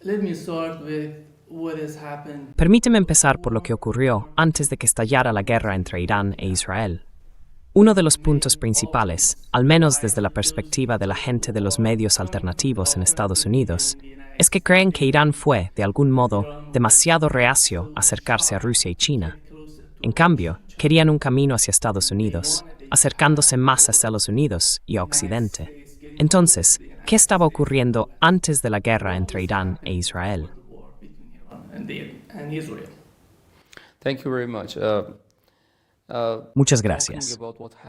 Let me start with what has happened. Permíteme empezar por lo que ocurrió antes de que estallara la guerra entre Irán e Israel. Uno de los puntos principales, al menos desde la perspectiva de la gente de los medios alternativos en Estados Unidos, es que creen que Irán fue, de algún modo, demasiado reacio a acercarse a Rusia y China. En cambio, querían un camino hacia Estados Unidos, acercándose más a Estados Unidos y a Occidente. Entonces, ¿qué estaba ocurriendo antes de la guerra entre Irán e Israel? And Israel. Thank you very much. Muchas gracias.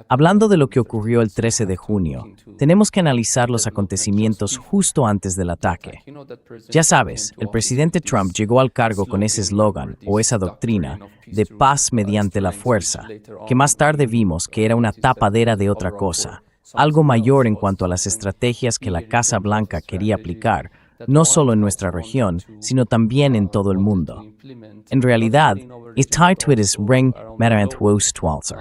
Hablando de lo que ocurrió el 13 de junio, tenemos que analizar los acontecimientos justo antes del ataque. Ya sabes, el presidente Trump llegó al cargo con ese eslogan o esa doctrina de paz mediante la fuerza, que más tarde vimos que era una tapadera de otra cosa, algo mayor en cuanto a las estrategias que la Casa Blanca quería aplicar, no solo en nuestra región, sino también en todo el mundo. En realidad, Itaituitis ring marant wostwalser.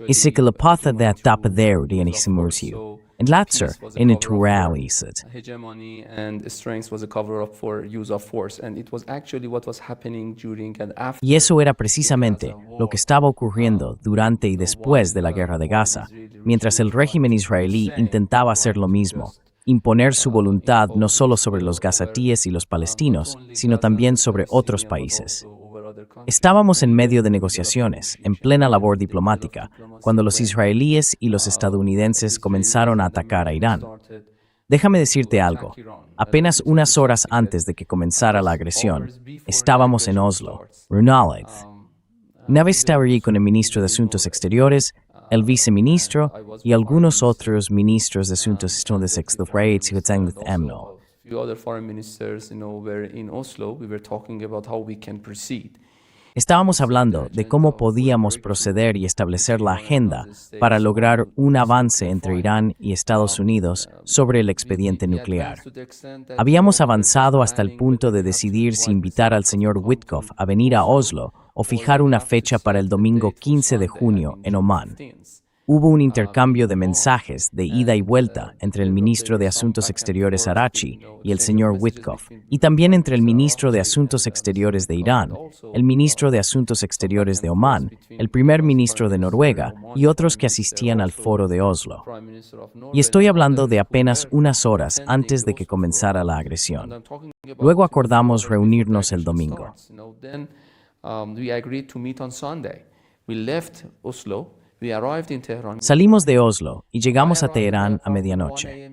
Isikilapatha that tapader the anisimursiu. And Latzer in a turalisit. Hegemony and strength was a cover-up for use of force, and it was actually what was happening during and after. Y eso era precisamente lo que estaba ocurriendo durante y después de la Guerra de Gaza, mientras el régimen israelí intentaba hacer lo mismo, imponer su voluntad no solo sobre los gazatíes y los palestinos, sino también sobre otros países. Estábamos en medio de negociaciones, en plena labor diplomática, cuando los israelíes y los estadounidenses comenzaron a atacar a Irán. Déjame decirte algo. Apenas unas horas antes de que comenzara la agresión, estábamos en Oslo, Runalid. Estaba allí con el ministro de Asuntos Exteriores, el viceministro y algunos otros ministros de Asuntos Exteriores y EMNO. Few other foreign ministers, were in Oslo. We were talking about how we can proceed. Estábamos hablando de cómo podíamos proceder y establecer la agenda para lograr un avance entre Irán y Estados Unidos sobre el expediente nuclear. Habíamos avanzado hasta el punto de decidir si invitar al señor Witkoff a venir a Oslo o fijar una fecha para el domingo 15 de junio en Omán. Hubo un intercambio de mensajes de ida y vuelta entre el ministro de Asuntos Exteriores Arachi y el señor Witkoff, y también entre el ministro de Asuntos Exteriores de Irán, el ministro de Asuntos Exteriores de Omán, el primer ministro de Noruega y otros que asistían al foro de Oslo. Y estoy hablando de apenas unas horas antes de que comenzara la agresión. Luego acordamos reunirnos el domingo. We agreed to meet on Sunday. We left Oslo. Salimos de Oslo y llegamos a Teherán a medianoche.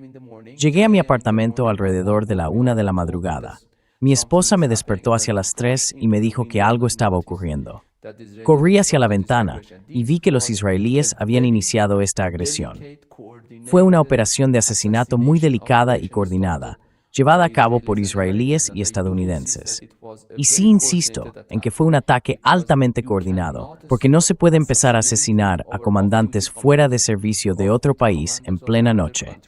Llegué a mi apartamento alrededor de la 1 de la madrugada. Mi esposa me despertó hacia las 3 y me dijo que algo estaba ocurriendo. Corrí hacia la ventana y vi que los israelíes habían iniciado esta agresión. Fue una operación de asesinato muy delicada y coordinada, llevada a cabo por israelíes y estadounidenses. Y sí insisto en que fue un ataque altamente coordinado, porque no se puede empezar a asesinar a comandantes fuera de servicio de otro país en plena noche,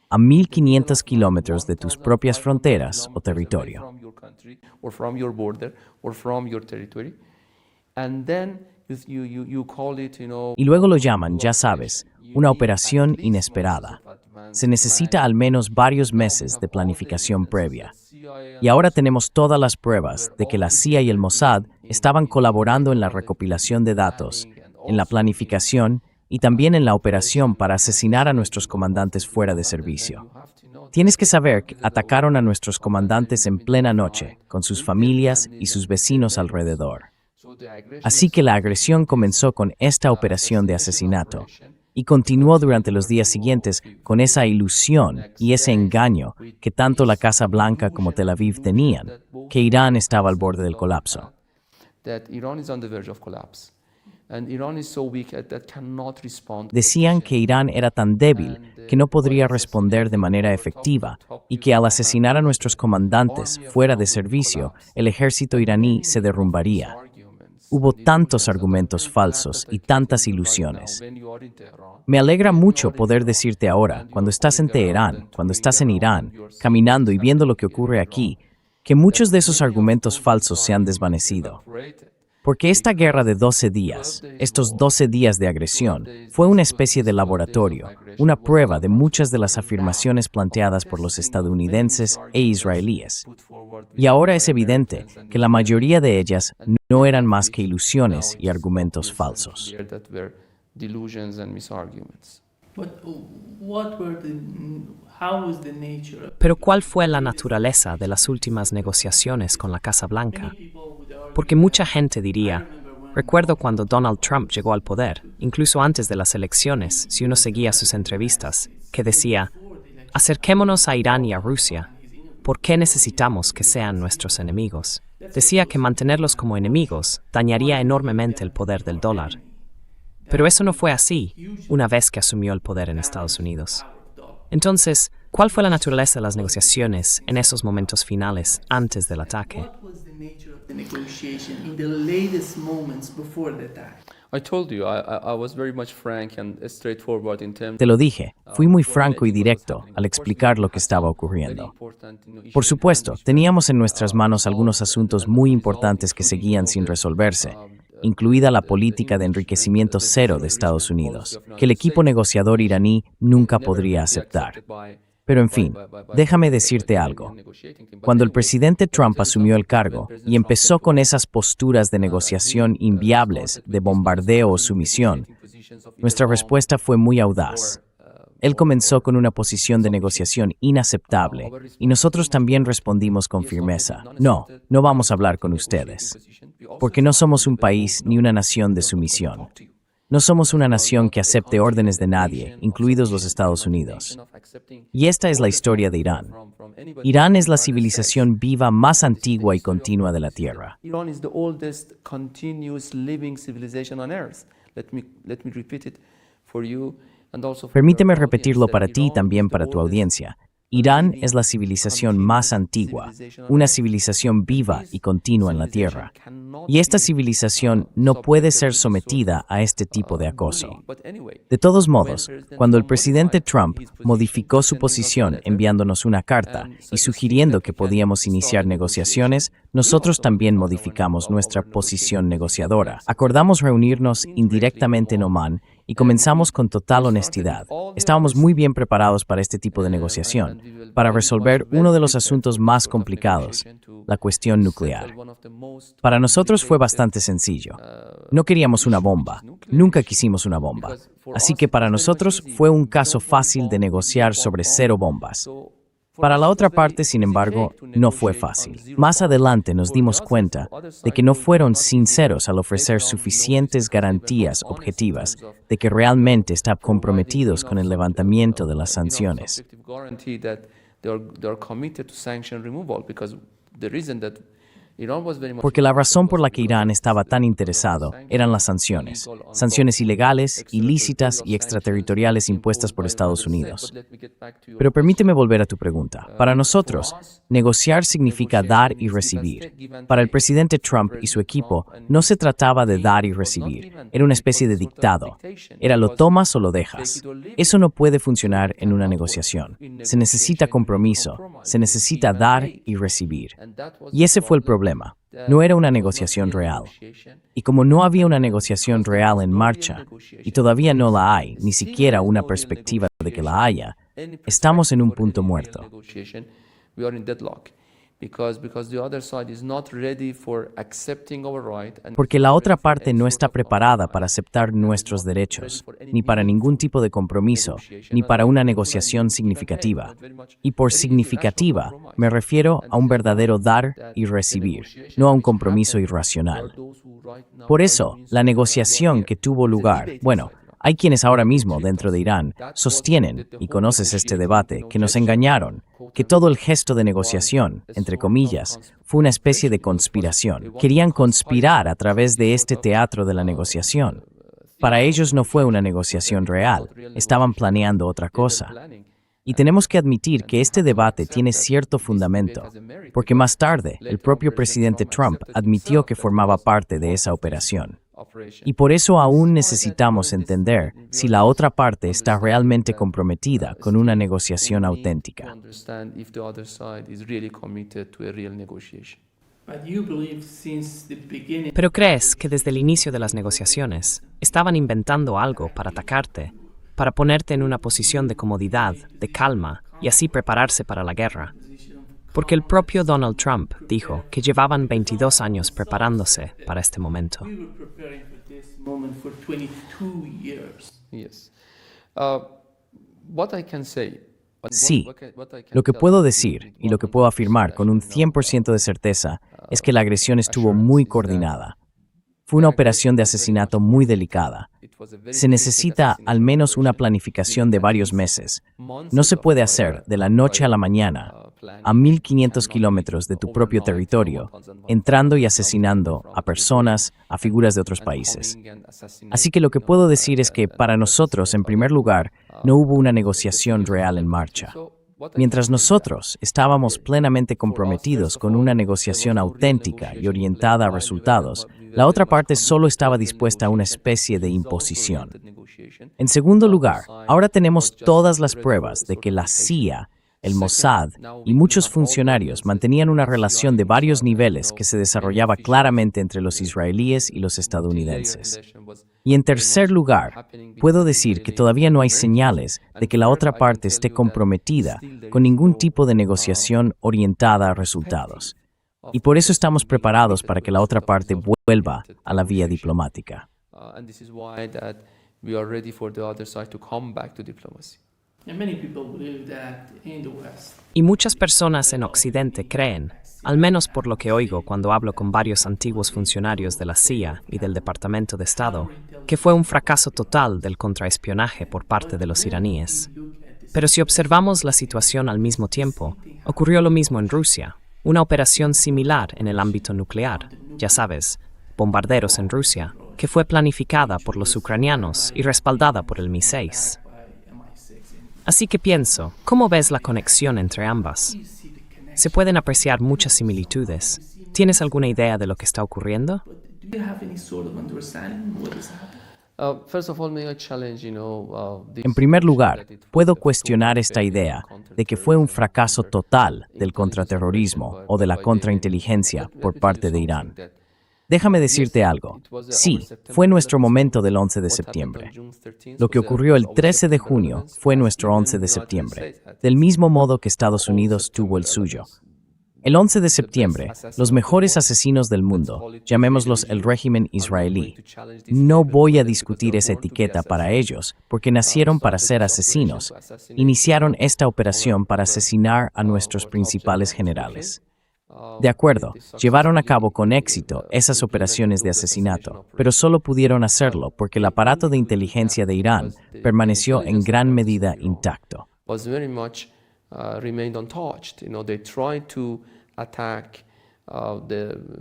a 1.500 kilómetros de tus propias fronteras o territorio. Y luego lo llaman, ya sabes, una operación inesperada. Se necesita al menos varios meses de planificación previa. Y ahora tenemos todas las pruebas de que la CIA y el Mossad estaban colaborando en la recopilación de datos, en la planificación y también en la operación para asesinar a nuestros comandantes fuera de servicio. Tienes que saber que atacaron a nuestros comandantes en plena noche, con sus familias y sus vecinos alrededor. Así que la agresión comenzó con esta operación de asesinato y continuó durante los días siguientes con esa ilusión y ese engaño que tanto la Casa Blanca como Tel Aviv tenían, que Irán estaba al borde del colapso. Decían que Irán era tan débil que no podría responder de manera efectiva y que al asesinar a nuestros comandantes fuera de servicio, el ejército iraní se derrumbaría. Hubo tantos argumentos falsos y tantas ilusiones. Me alegra mucho poder decirte ahora, cuando estás en Teherán, cuando estás en Irán, caminando y viendo lo que ocurre aquí, que muchos de esos argumentos falsos se han desvanecido. Porque esta guerra de 12 días, estos 12 días de agresión, fue una especie de laboratorio, una prueba de muchas de las afirmaciones planteadas por los estadounidenses e israelíes. Y ahora es evidente que la mayoría de ellas no eran más que ilusiones y argumentos falsos. But what were the, how was the nature of Pero ¿cuál fue la naturaleza de las últimas negociaciones con la Casa Blanca? Porque mucha gente diría, recuerdo cuando Donald Trump llegó al poder, incluso antes de las elecciones, si uno seguía sus entrevistas, que decía, acerquémonos a Irán y a Rusia. ¿Por qué necesitamos que sean nuestros enemigos? Decía que mantenerlos como enemigos dañaría enormemente el poder del dólar. Pero eso no fue así una vez que asumió el poder en Estados Unidos. Entonces, ¿cuál fue la naturaleza de las negociaciones en esos momentos finales antes del ataque? what was the nature of the negotiation in the latest moments before the attack? I told you, I was very much frank and straightforward in terms Te lo dije, fui muy franco y directo al explicar lo que estaba ocurriendo. Por supuesto, teníamos en nuestras manos algunos asuntos muy importantes que seguían sin resolverse, incluida la política de enriquecimiento cero de Estados Unidos, que el equipo negociador iraní nunca podría aceptar. Pero en fin, déjame decirte algo. Cuando el presidente Trump asumió el cargo y empezó con esas posturas de negociación inviables, de bombardeo o sumisión, nuestra respuesta fue muy audaz. Él comenzó con una posición de negociación inaceptable y nosotros también respondimos con firmeza. No vamos a hablar con ustedes, porque no somos un país ni una nación de sumisión. No somos una nación que acepte órdenes de nadie, incluidos los Estados Unidos. Y esta es la historia de Irán. Irán es la civilización viva más antigua y continua de la Tierra. Iran is the oldest continuous living civilization on earth. Let me repeat it for you and also for Permíteme your repetirlo audience, para that ti y Iran también is the para tu oldest audiencia. Irán es la civilización más antigua, una civilización viva y continua en la Tierra. Y esta civilización no puede ser sometida a este tipo de acoso. De todos modos, cuando el presidente Trump modificó su posición enviándonos una carta y sugiriendo que podíamos iniciar negociaciones, nosotros también modificamos nuestra posición negociadora. Acordamos reunirnos indirectamente en Omán y comenzamos con total honestidad. Estábamos muy bien preparados para este tipo de negociación, para resolver uno de los asuntos más complicados, la cuestión nuclear. Para nosotros fue bastante sencillo. No queríamos una bomba, nunca quisimos una bomba. Así que para nosotros fue un caso fácil de negociar sobre 0 bombas. Para la otra parte, sin embargo, no fue fácil. Más adelante nos dimos cuenta de que no fueron sinceros al ofrecer suficientes garantías objetivas de que realmente están comprometidos con el levantamiento de las sanciones. Porque la razón por la que Irán estaba tan interesado eran las sanciones ilegales, ilícitas y extraterritoriales impuestas por Estados Unidos. Pero permíteme volver a tu pregunta. Para nosotros, negociar significa dar y recibir. Para el presidente Trump y su equipo, no se trataba de dar y recibir. Era una especie de dictado. Era lo tomas o lo dejas. Eso no puede funcionar en una negociación. Se necesita compromiso, se necesita dar y recibir. Y ese fue el problema. No era una negociación real. Y como no había una negociación real en marcha, y todavía no la hay, ni siquiera una perspectiva de que la haya, estamos en un punto muerto. Porque la otra parte no está preparada para aceptar nuestros derechos, ni para ningún tipo de compromiso, ni para una negociación significativa. Y por significativa, me refiero a un verdadero dar y recibir, no a un compromiso irracional. Por eso, la negociación que tuvo lugar, hay quienes ahora mismo dentro de Irán sostienen, y conoces este debate, que nos engañaron, que todo el gesto de negociación, entre comillas, fue una especie de conspiración. Querían conspirar a través de este teatro de la negociación. Para ellos no fue una negociación real, estaban planeando otra cosa. Y tenemos que admitir que este debate tiene cierto fundamento, porque más tarde el propio presidente Trump admitió que formaba parte de esa operación. Y por eso aún necesitamos entender si la otra parte está realmente comprometida con una negociación auténtica. But you believe since the beginning Pero crees que desde el inicio de las negociaciones estaban inventando algo para atacarte, para ponerte en una posición de comodidad, de calma, y así prepararse para la guerra. Porque el propio Donald Trump dijo que llevaban 22 años preparándose para este momento. we were preparing for this moment for 22 years. Yes. What I can say. Sí, what I can Lo que tell puedo you decir with y lo que puedo afirmar con un 100% de certeza es que la agresión estuvo muy coordinada. Fue una operación de asesinato muy delicada. Se necesita al menos una planificación de varios meses. No se puede hacer de la noche a la mañana, a 1.500 kilómetros de tu propio territorio, entrando y asesinando a personas, a figuras de otros países. Así que lo que puedo decir es que para nosotros, en primer lugar, no hubo una negociación real en marcha. Mientras nosotros estábamos plenamente comprometidos con una negociación auténtica y orientada a resultados, la otra parte solo estaba dispuesta a una especie de imposición. En segundo lugar, ahora tenemos todas las pruebas de que la CIA, el Mossad y muchos funcionarios mantenían una relación de varios niveles que se desarrollaba claramente entre los israelíes y los estadounidenses. Y en tercer lugar, puedo decir que todavía no hay señales de que la otra parte esté comprometida con ningún tipo de negociación orientada a resultados. Y por eso estamos preparados para que la otra parte vuelva a la vía diplomática. And this is why that we are ready for the other side to come back to diplomacy. And many people believe that in the West. Y muchas personas en Occidente creen, al menos por lo que oigo cuando hablo con varios antiguos funcionarios de la CIA y del Departamento de Estado, que fue un fracaso total del contraespionaje por parte de los iraníes. Pero si observamos la situación al mismo tiempo, ocurrió lo mismo en Rusia, una operación similar en el ámbito nuclear, ya sabes, bombarderos en Rusia, que fue planificada por los ucranianos y respaldada por el Mi-6. Así que pienso, ¿cómo ves la conexión entre ambas? Se pueden apreciar muchas similitudes. ¿Tienes alguna idea de lo que está ocurriendo? Do you have any sort of understanding what is happening? First of all, may I challenge, this En primer lugar, that it was puedo a cuestionar full esta failure idea of de que fue un fracaso counterterrorism total del intelligence contraterrorismo operation o de la by the contrainteligencia Let me por tell you parte de something Irán. that Déjame decirte algo. Sí, fue nuestro momento del 11 de what happened septiembre. on June 13th Lo que was ocurrió el our 13 de September junio events, fue as nuestro even 11 de the United septiembre, States had del mismo modo que Estados all Unidos tuvo el September suyo. events. El 11 de septiembre, los mejores asesinos del mundo, llamémoslos el régimen israelí. No voy a discutir esa etiqueta para ellos, porque nacieron para ser asesinos. Iniciaron esta operación para asesinar a nuestros principales generales. De acuerdo, llevaron a cabo con éxito esas operaciones de asesinato, pero solo pudieron hacerlo porque el aparato de inteligencia de Irán permaneció en gran medida intacto. Was very much remained untouched. They tried to attack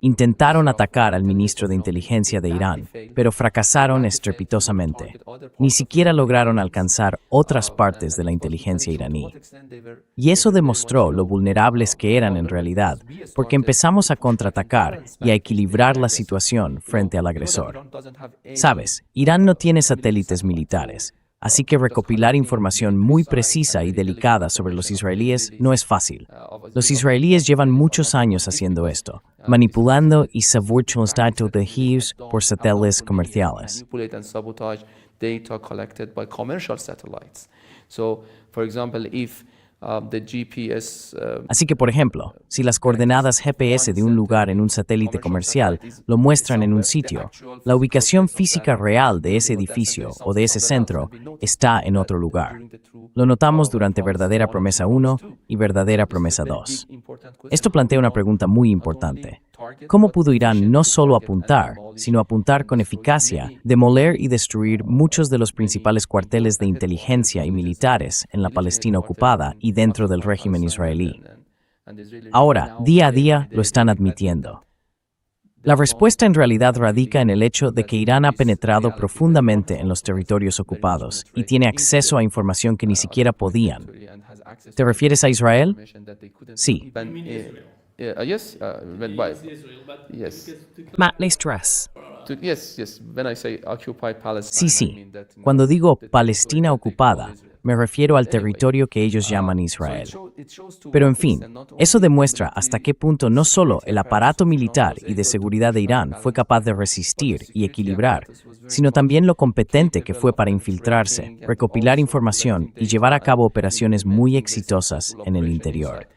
Intentaron atacar al ministro de Inteligencia de Irán, pero fracasaron estrepitosamente. Ni siquiera lograron alcanzar otras partes de la inteligencia iraní. Y eso demostró lo vulnerables que eran en realidad, porque empezamos a contraatacar y a equilibrar la situación frente al agresor. Sabes, Irán no tiene satélites militares, así que recopilar información muy precisa y delicada sobre los israelíes no es fácil. Los israelíes llevan muchos años haciendo esto, manipulando y sabotando datos de ellos por satélites comerciales. Manipulate and sabotage data collected by commercial satellites. So, for example, if the GPS Así que, por ejemplo, si las coordenadas GPS de un lugar en un satélite comercial lo muestran en un sitio, la ubicación física real de ese edificio o de ese centro está en otro lugar. Lo notamos durante Verdadera Promesa 1 y Verdadera Promesa 2. Esto plantea una pregunta muy importante. ¿Cómo pudo Irán no solo apuntar, sino apuntar con eficacia, demoler y destruir muchos de los principales cuarteles de inteligencia y militares en la Palestina ocupada y dentro del régimen israelí? Ahora, día a día, lo están admitiendo. La respuesta en realidad radica en el hecho de que Irán ha penetrado profundamente en los territorios ocupados y tiene acceso a información que ni siquiera podían. ¿Te refieres a Israel? Sí. Yes, but Israel, but yes. because Matt, les stress. Sí, sí. Cuando digo Palestina ocupada, me refiero al territorio que ellos llaman Israel. Pero en fin, eso demuestra hasta qué punto no solo el aparato militar y de seguridad de Irán fue capaz de resistir y equilibrar, sino también lo competente que fue para infiltrarse, recopilar información y llevar a cabo operaciones muy exitosas en el interior.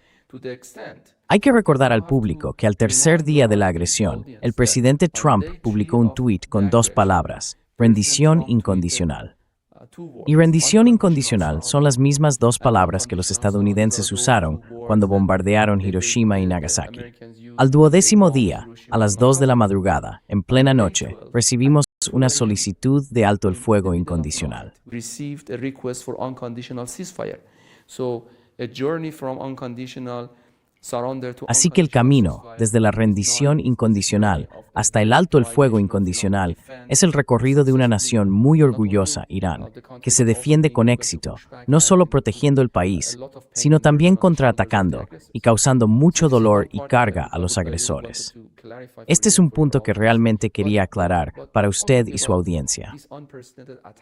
Hay que recordar al público que al tercer día de la agresión, el presidente Trump publicó un tuit con 2 palabras: rendición incondicional. Y rendición incondicional son las mismas 2 palabras que los estadounidenses usaron cuando bombardearon Hiroshima y Nagasaki. Al 12º día, a las 2 de la madrugada, en plena noche, recibimos una solicitud de alto el fuego incondicional. Así que el camino, desde la rendición incondicional hasta el alto el fuego incondicional, es el recorrido de una nación muy orgullosa, Irán, que se defiende con éxito, no solo protegiendo el país, sino también contraatacando y causando mucho dolor y carga a los agresores. Este es un punto que realmente quería aclarar para usted y su audiencia.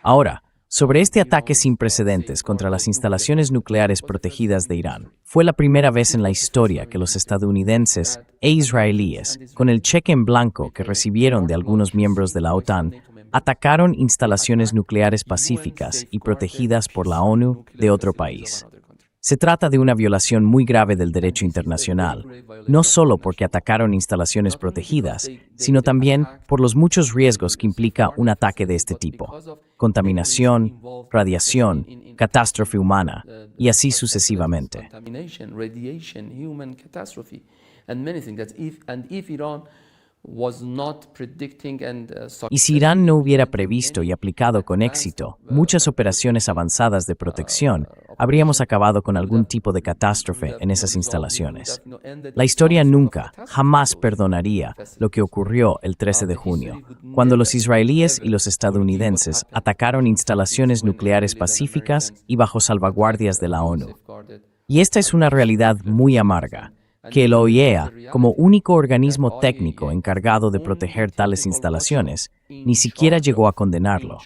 Ahora, sobre este ataque sin precedentes contra las instalaciones nucleares protegidas de Irán. Fue la primera vez en la historia que los estadounidenses e israelíes, con el cheque en blanco que recibieron de algunos miembros de la OTAN, atacaron instalaciones nucleares pacíficas y protegidas por la ONU de otro país. Se trata de una violación muy grave del derecho internacional, no solo porque atacaron instalaciones protegidas, sino también por los muchos riesgos que implica un ataque de este tipo: contaminación, radiación, catástrofe humana, y así sucesivamente. Y si Irán no hubiera previsto y aplicado con éxito muchas operaciones avanzadas de protección, habríamos acabado con algún tipo de catástrofe en esas instalaciones. La historia nunca, jamás perdonaría lo que ocurrió el 13 de junio, cuando los israelíes y los estadounidenses atacaron instalaciones nucleares pacíficas y bajo salvaguardias de la ONU. Y esta es una realidad muy amarga, que la OIEA, como único organismo técnico encargado de proteger tales instalaciones, ni siquiera llegó a condenarlo.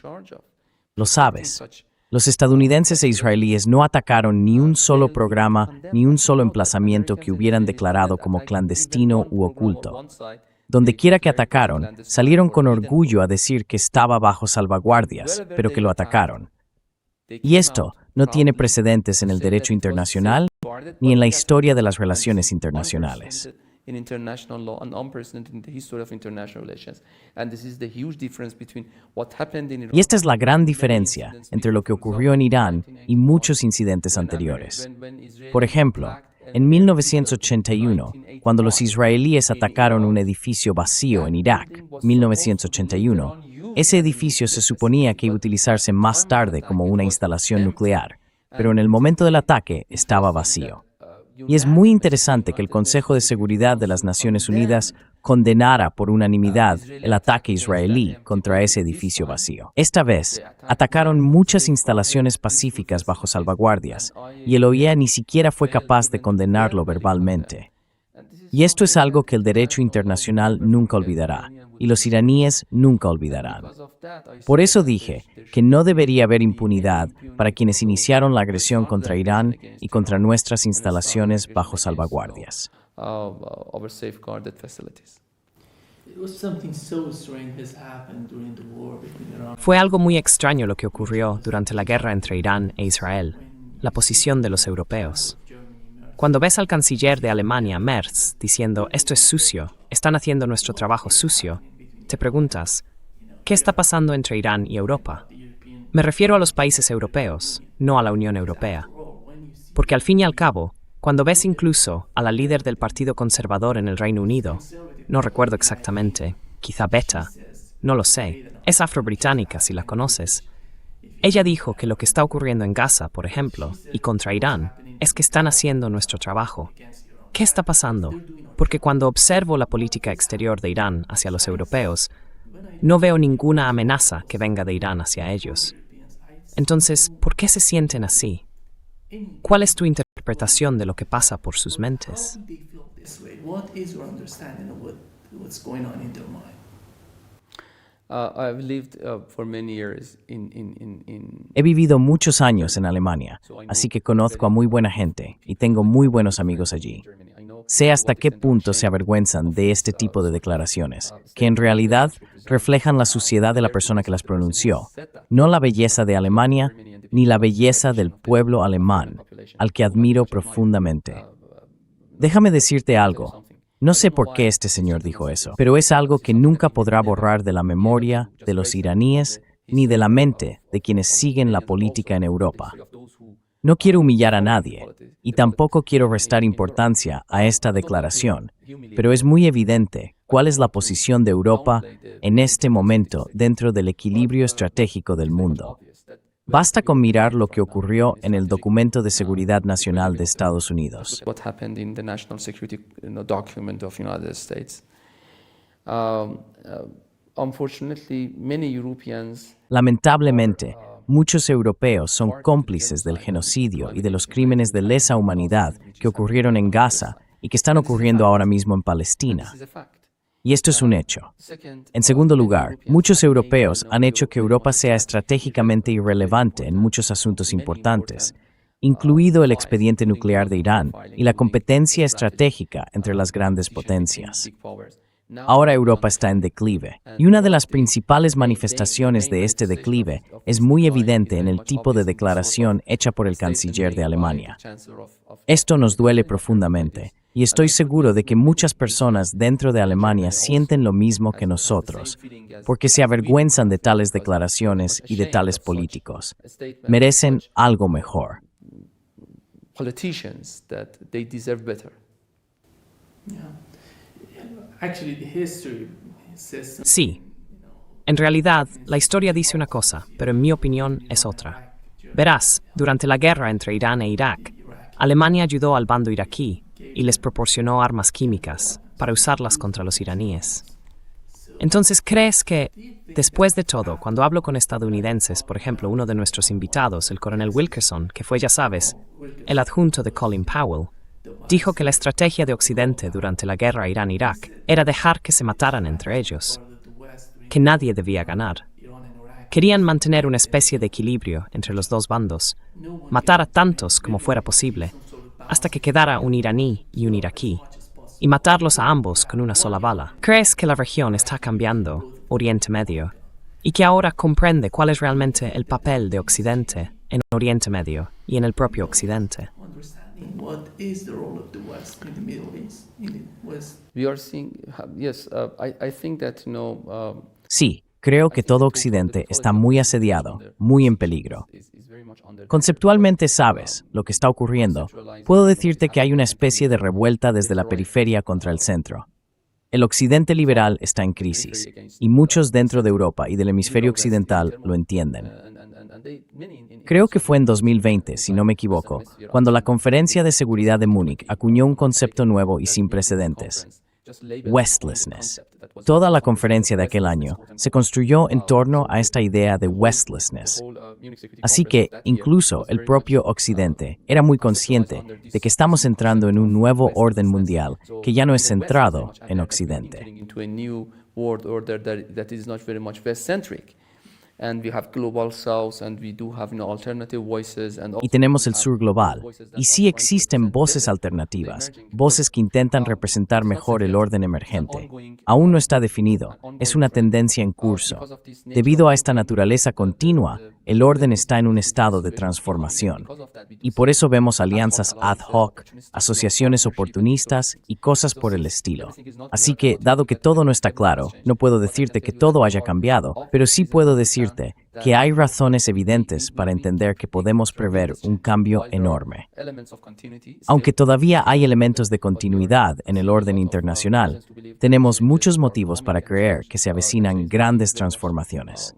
Lo sabes, los estadounidenses e israelíes no atacaron ni un solo programa ni un solo emplazamiento que hubieran declarado como clandestino u oculto. Donde quiera que atacaron, salieron con orgullo a decir que estaba bajo salvaguardias, pero que lo atacaron. Y esto no tiene precedentes en el derecho internacional ni en la historia de las relaciones internacionales. Y esta es la gran diferencia entre lo que ocurrió en Irán y muchos incidentes anteriores. Por ejemplo, en 1981, cuando los israelíes atacaron un edificio vacío en Irak, 1981, ese edificio se suponía que iba a utilizarse más tarde como una instalación nuclear, pero en el momento del ataque estaba vacío. Y es muy interesante que el Consejo de Seguridad de las Naciones Unidas condenara por unanimidad el ataque israelí contra ese edificio vacío. Esta vez, atacaron muchas instalaciones pacíficas bajo salvaguardias, y el OIEA ni siquiera fue capaz de condenarlo verbalmente. Y esto es algo que el derecho internacional nunca olvidará, y los iraníes nunca olvidarán. Por eso dije que no debería haber impunidad para quienes iniciaron la agresión contra Irán y contra nuestras instalaciones bajo salvaguardias. Fue algo muy extraño lo que ocurrió durante la guerra entre Irán e Israel, la posición de los europeos. Cuando ves al canciller de Alemania, Merz, diciendo «esto es sucio, están haciendo nuestro trabajo sucio», te preguntas, ¿qué está pasando entre Irán y Europa? Me refiero a los países europeos, no a la Unión Europea. Porque al fin y al cabo, cuando ves incluso a la líder del Partido Conservador en el Reino Unido, no recuerdo exactamente, quizá Beta, no lo sé, es afrobritánica si la conoces. Ella dijo que lo que está ocurriendo en Gaza, por ejemplo, y contra Irán, es que están haciendo nuestro trabajo. ¿Qué está pasando? Porque cuando observo la política exterior de Irán hacia los europeos, no veo ninguna amenaza que venga de Irán hacia ellos. Entonces, ¿por qué se sienten así? ¿Cuál es tu interpretación de lo que pasa por sus mentes? I've lived for many years in He vivido muchos años en Alemania, así que conozco a muy buena gente y tengo muy buenos amigos allí. Germany. I know Sé hasta qué punto se avergüenzan de este tipo de declaraciones, que en realidad reflejan la suciedad de la persona que las pronunció, no la belleza de Alemania ni la belleza del pueblo alemán, al que admiro profundamente. Déjame decirte algo. No sé por qué este señor dijo eso, pero es algo que nunca podrá borrar de la memoria de los iraníes ni de la mente de quienes siguen la política en Europa. No quiero humillar a nadie y tampoco quiero restar importancia a esta declaración, pero es muy evidente cuál es la posición de Europa en este momento dentro del equilibrio estratégico del mundo. Basta con mirar lo que ocurrió en el documento de seguridad nacional de Estados Unidos. what happened in the national security document of United States. Unfortunately, many Europeans Lamentablemente, muchos europeos son cómplices del genocidio y de los crímenes de lesa humanidad que ocurrieron en Gaza y que están ocurriendo ahora mismo en Palestina. this is a fact. Y esto es un hecho. Second, En segundo lugar, muchos europeos han hecho que Europa sea estratégicamente irrelevante en muchos asuntos importantes, incluido el expediente nuclear de Irán y la competencia estratégica entre las grandes potencias. big powers. Now, Ahora Europa está en declive, y una de las principales manifestaciones de este declive es muy evidente en el tipo de declaración hecha por el canciller de Alemania. Esto nos duele profundamente, y estoy seguro de que muchas personas dentro de Alemania sienten lo mismo que nosotros, porque se avergüenzan de tales declaraciones y de tales políticos. Merecen algo mejor. politicians that they deserve better. Yeah. Actually, the history says something. Sí. En realidad, la historia dice una cosa, pero en mi opinión es otra. Verás, durante la guerra entre Irán e Irak, Alemania ayudó al bando iraquí y les proporcionó armas químicas para usarlas contra los iraníes. Entonces, ¿crees que, después de todo, cuando hablo con estadounidenses, por ejemplo, uno de nuestros invitados, el coronel Wilkerson, que fue, ya sabes, el adjunto de Colin Powell, dijo que la estrategia de Occidente durante la guerra Irán-Irak era dejar que se mataran entre ellos, que nadie debía ganar? Querían mantener una especie de equilibrio entre los dos bandos, matar a tantos como fuera posible, hasta que quedara un iraní y un iraquí, y matarlos a ambos con una sola bala. ¿Crees que la región está cambiando, Oriente Medio, y que ahora comprende cuál es realmente el papel de Occidente en Oriente Medio y en el propio Occidente? Understanding what is the role of the West in the Middle East, in the West. We are seeing, yes, I think that, Sí, creo que todo Occidente está muy asediado, muy en peligro. is very much under Conceptualmente sabes lo que está ocurriendo. Puedo decirte que hay una especie de revuelta desde la periferia contra el centro. El occidente liberal está en crisis, y muchos dentro de Europa y del hemisferio occidental lo entienden. Creo que fue en 2020, si no me equivoco, cuando la Conferencia de Seguridad de Múnich acuñó un concepto nuevo y sin precedentes: Westlessness. Toda la conferencia de aquel año se construyó en torno a esta idea de Westlessness. Así que, incluso el propio Occidente era muy consciente de que estamos entrando en un nuevo orden mundial que ya no es centrado en Occidente. into a new world order that is not very much West-centric. And we have global south, and we do have alternative voices. Y tenemos el sur global. Y sí existen voces alternativas, voces que intentan representar mejor el orden emergente. Aún no está definido, es una tendencia en curso. Debido a esta naturaleza continua, el orden está en un estado de transformación. Y por eso vemos alianzas ad hoc, asociaciones oportunistas y cosas por el estilo. Así que, dado que todo no está claro, no puedo decirte que todo haya cambiado, pero sí puedo decirte que hay razones evidentes para entender que podemos prever un cambio enorme. Aunque todavía hay elementos de continuidad en el orden internacional, tenemos muchos motivos para creer que se avecinan grandes transformaciones.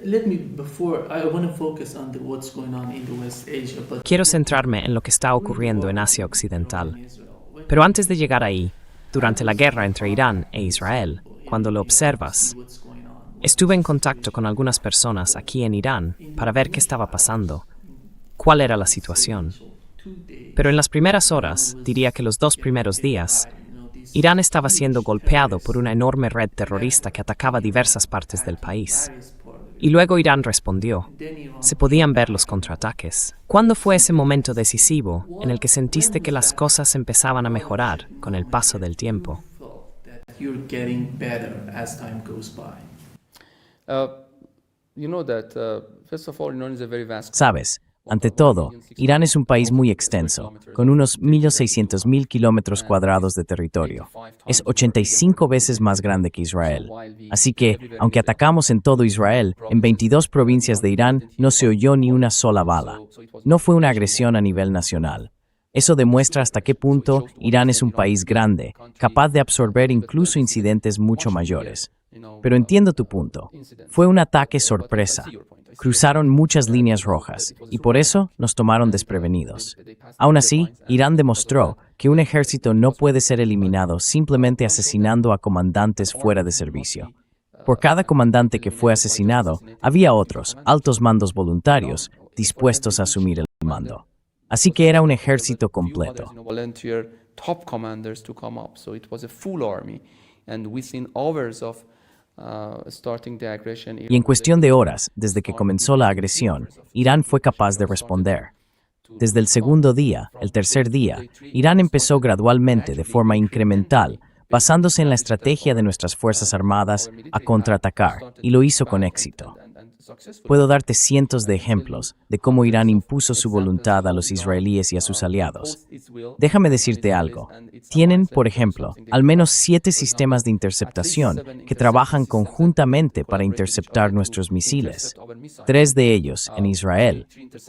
I want to focus on what's going on in the West Asia, but Quiero centrarme en lo que está ocurriendo en Asia Occidental. Pero antes de llegar ahí, durante la guerra entre Irán e Israel, cuando lo observas, estuve en contacto con algunas personas aquí en Irán para ver qué estaba pasando, cuál era la situación. Pero en las primeras horas, diría que los 2 primeros días, Irán estaba siendo golpeado por una enorme red terrorista que atacaba diversas partes del país. Y luego Irán respondió. Se podían ver los contraataques. ¿Cuándo fue ese momento decisivo en el que sentiste que las cosas empezaban a mejorar con el paso del tiempo? You're getting better as time goes by. You know that, first of all, Iran is a very vast. Sabes, ante todo, Irán es un país muy extenso, con unos 1.600.000 kilómetros cuadrados de territorio. Es 85 veces más grande que Israel. Así que, aunque atacamos en todo Israel, en 22 provincias de Irán no se oyó ni una sola bala. No fue una agresión a nivel nacional. Eso demuestra hasta qué punto Irán es un país grande, capaz de absorber incluso incidentes mucho mayores. Pero entiendo tu punto. Fue un ataque sorpresa. Cruzaron muchas líneas rojas y por eso nos tomaron desprevenidos. Aún así, Irán demostró que un ejército no puede ser eliminado simplemente asesinando a comandantes fuera de servicio. Por cada comandante que fue asesinado, había otros, altos mandos voluntarios, dispuestos a asumir el mando. Así que era un ejército completo. Y en cuestión de horas, desde que comenzó la agresión, Irán fue capaz de responder. Desde el segundo día, el tercer día, Irán empezó gradualmente, de forma incremental, basándose en la estrategia de nuestras Fuerzas Armadas, a contraatacar, y lo hizo con éxito. Puedo darte cientos de ejemplos de cómo Irán impuso su voluntad a los israelíes y a sus aliados. Déjame decirte algo. Tienen, por ejemplo, al menos 7 sistemas de interceptación que trabajan conjuntamente para interceptar nuestros misiles. 3 de ellos en Israel,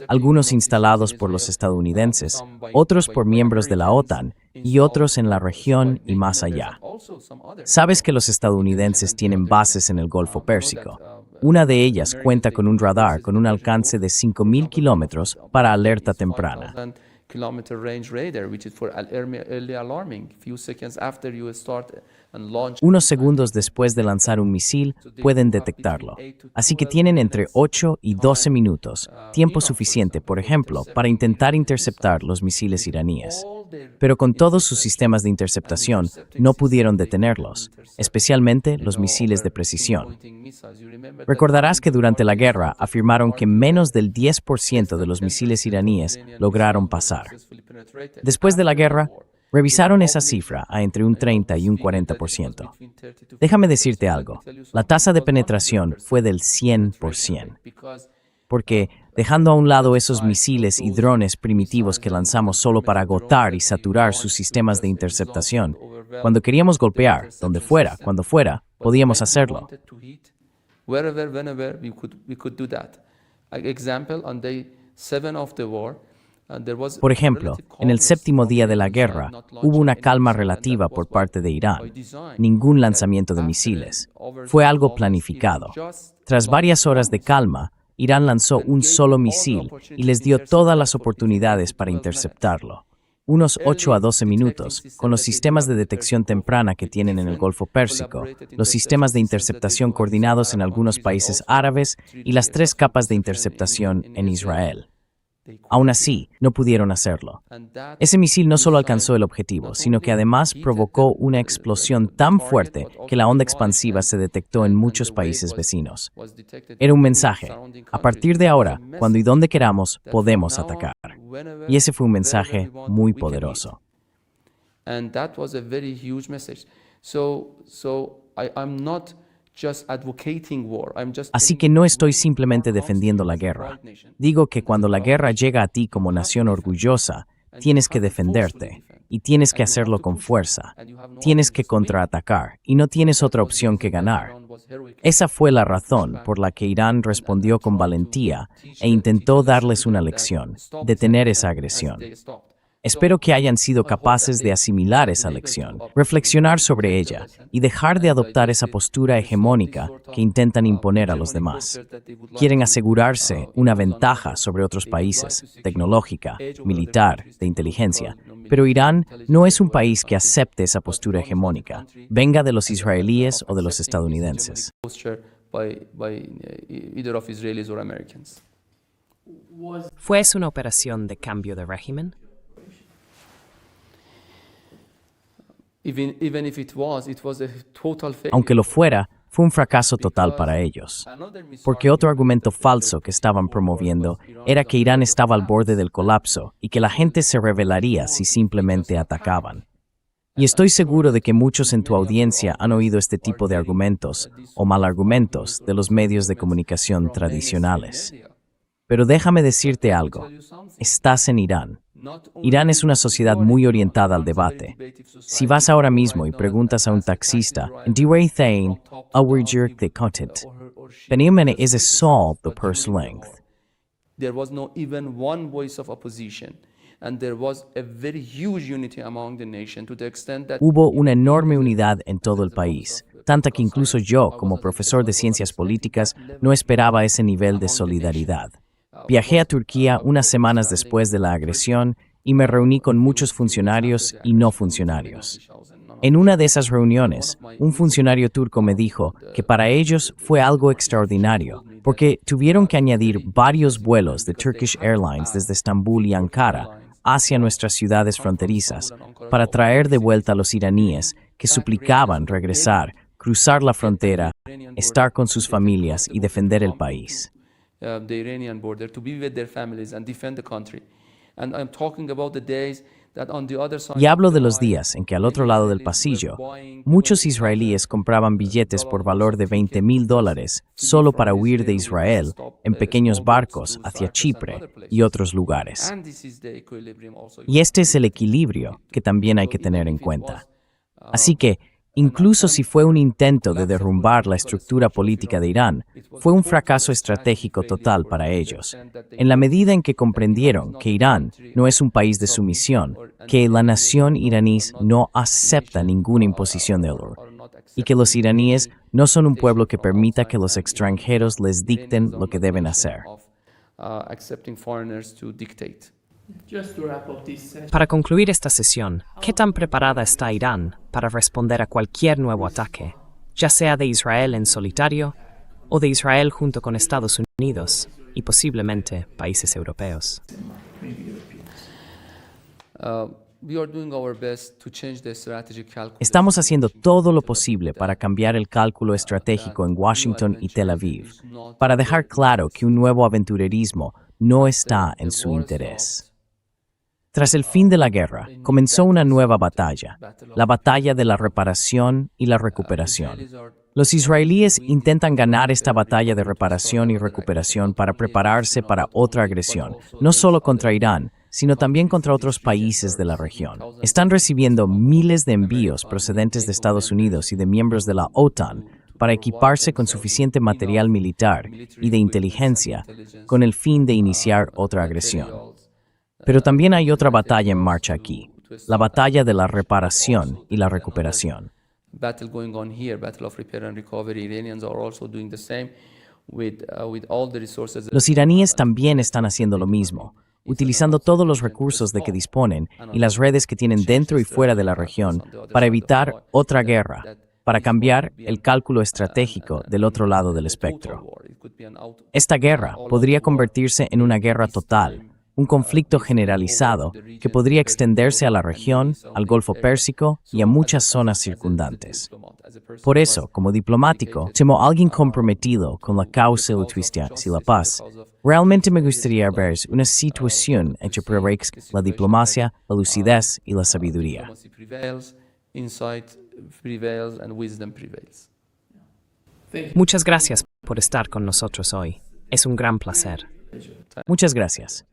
algunos instalados por los estadounidenses, otros por miembros de la OTAN y otros en la región y más allá. Sabes que los estadounidenses tienen bases en el Golfo Pérsico. Una de ellas cuenta con un radar con un alcance de 5.000 kilómetros para alerta temprana. Unos segundos después de lanzar un misil, pueden detectarlo. Así que tienen entre 8 y 12 minutos, tiempo suficiente, por ejemplo, para intentar interceptar los misiles iraníes. Pero con todos sus sistemas de interceptación, no pudieron detenerlos, especialmente los misiles de precisión. Recordarás que durante la guerra afirmaron que menos del 10% de los misiles iraníes lograron pasar. Después de la guerra, revisaron esa cifra a entre un 30 y un 40%. Déjame decirte algo, la tasa de penetración fue del 100%. Porque, dejando a un lado esos misiles y drones primitivos que lanzamos solo para agotar y saturar sus sistemas de interceptación, cuando queríamos golpear, donde fuera, cuando fuera, podíamos hacerlo. Por ejemplo, en el 7º día de la guerra, hubo una calma relativa por parte de Irán. Ningún lanzamiento de misiles. Fue algo planificado. Tras varias horas de calma, Irán lanzó un solo misil y les dio todas las oportunidades para interceptarlo. Unos 8 a 12 minutos, con los sistemas de detección temprana que tienen en el Golfo Pérsico, los sistemas de interceptación coordinados en algunos países árabes y las 3 capas de interceptación en Israel. Aún así, no pudieron hacerlo. Ese misil no solo alcanzó el objetivo, sino que además provocó una explosión tan fuerte que la onda expansiva se detectó en muchos países vecinos. Era un mensaje. A partir de ahora, cuando y donde queramos, podemos atacar. Y ese fue un mensaje muy poderoso. Así que no estoy simplemente defendiendo la guerra. Digo que cuando la guerra llega a ti como nación orgullosa, tienes que defenderte, y tienes que hacerlo con fuerza. Tienes que contraatacar, y no tienes otra opción que ganar. Esa fue la razón por la que Irán respondió con valentía e intentó darles una lección, detener esa agresión. Espero que hayan sido capaces de asimilar esa lección, reflexionar sobre ella y dejar de adoptar esa postura hegemónica que intentan imponer a los demás. Quieren asegurarse una ventaja sobre otros países, tecnológica, militar, de inteligencia, pero Irán no es un país que acepte esa postura hegemónica, venga de los israelíes o de los estadounidenses. ¿Fue eso una operación de cambio de régimen? Even if it was a total failure. Aunque lo fuera, fue un fracaso total para ellos. Porque otro argumento falso que estaban promoviendo era que Irán estaba al borde del colapso y que la gente se rebelaría si simplemente atacaban. Y estoy seguro de que muchos en tu audiencia han oído este tipo de argumentos o malargumentos de los medios de comunicación tradicionales. Pero déjame decirte algo. Estás en Irán. Irán es una sociedad muy orientada al debate. Si vas ahora mismo y preguntas a un taxista, "Ndiwe Thain, awurjir the content", Benjamin is a solve the purse length. There was no even one voice of opposition. And there was a very huge unity among the nation to the extent that Hubo una enorme unidad en todo el país, tanta que incluso yo, como profesor de ciencias políticas, no esperaba ese nivel de solidaridad. Viajé a Turquía unas semanas después de la agresión y me reuní con muchos funcionarios y no funcionarios. En una de esas reuniones, un funcionario turco me dijo que para ellos fue algo extraordinario, porque tuvieron que añadir varios vuelos de Turkish Airlines desde Estambul y Ankara hacia nuestras ciudades fronterizas para traer de vuelta a los iraníes que suplicaban regresar, cruzar la frontera, estar con sus familias y defender el país. The Iranian border to be with their families and defend the country. And I'm talking about the days that on the other side. Y hablo de los días en que al otro lado del pasillo, muchos israelíes compraban billetes por valor de $20,000 solo para huir de Israel en pequeños barcos hacia Chipre y otros lugares. And this is the equilibrium also. Y este es el equilibrio que también hay que tener en cuenta. Así que, incluso si fue un intento de derrumbar la estructura política de Irán, fue un fracaso estratégico total para ellos, en la medida en que comprendieron que Irán no es un país de sumisión, que la nación iraní no acepta ninguna imposición de valor, y que los iraníes no son un pueblo que permita que los extranjeros les dicten lo que deben hacer. Accepting foreigners to dictate. Just to wrap up this session, Para concluir esta sesión, ¿qué tan preparada está Irán para responder a cualquier nuevo ataque, ya sea de Israel en solitario o de Israel junto con Estados Unidos y posiblemente países europeos? We are doing our best to change the strategic calculus. Estamos haciendo todo lo posible para cambiar el cálculo estratégico en Washington y Tel Aviv, para dejar claro que un nuevo aventurerismo no está en su interés. Tras el fin de la guerra, comenzó una nueva batalla, la batalla de la reparación y la recuperación. Los israelíes intentan ganar esta batalla de reparación y recuperación para prepararse para otra agresión, no solo contra Irán, sino también contra otros países de la región. Están recibiendo miles de envíos procedentes de Estados Unidos y de miembros de la OTAN para equiparse con suficiente material militar y de inteligencia con el fin de iniciar otra agresión. Pero también hay otra batalla en marcha aquí, la batalla de la reparación y la recuperación. Battle going on here, battle of repair and recovery. Iranians are also doing the same with all the resources. Los iraníes también están haciendo lo mismo, utilizando todos los recursos de que disponen y las redes que tienen dentro y fuera de la región para evitar otra guerra, para cambiar el cálculo estratégico del otro lado del espectro. Esta guerra podría convertirse en una guerra total, un conflicto generalizado que podría extenderse a la región, al Golfo Pérsico y a muchas zonas circundantes. Por eso, como diplomático, como alguien comprometido con la causa de la justicia y la paz, realmente me gustaría ver una situación en que prevalezca la diplomacia, la lucidez y la sabiduría. Diplomacy prevails, insight prevails, and wisdom prevails. Muchas gracias por estar con nosotros hoy. Es un gran placer. Muchas gracias.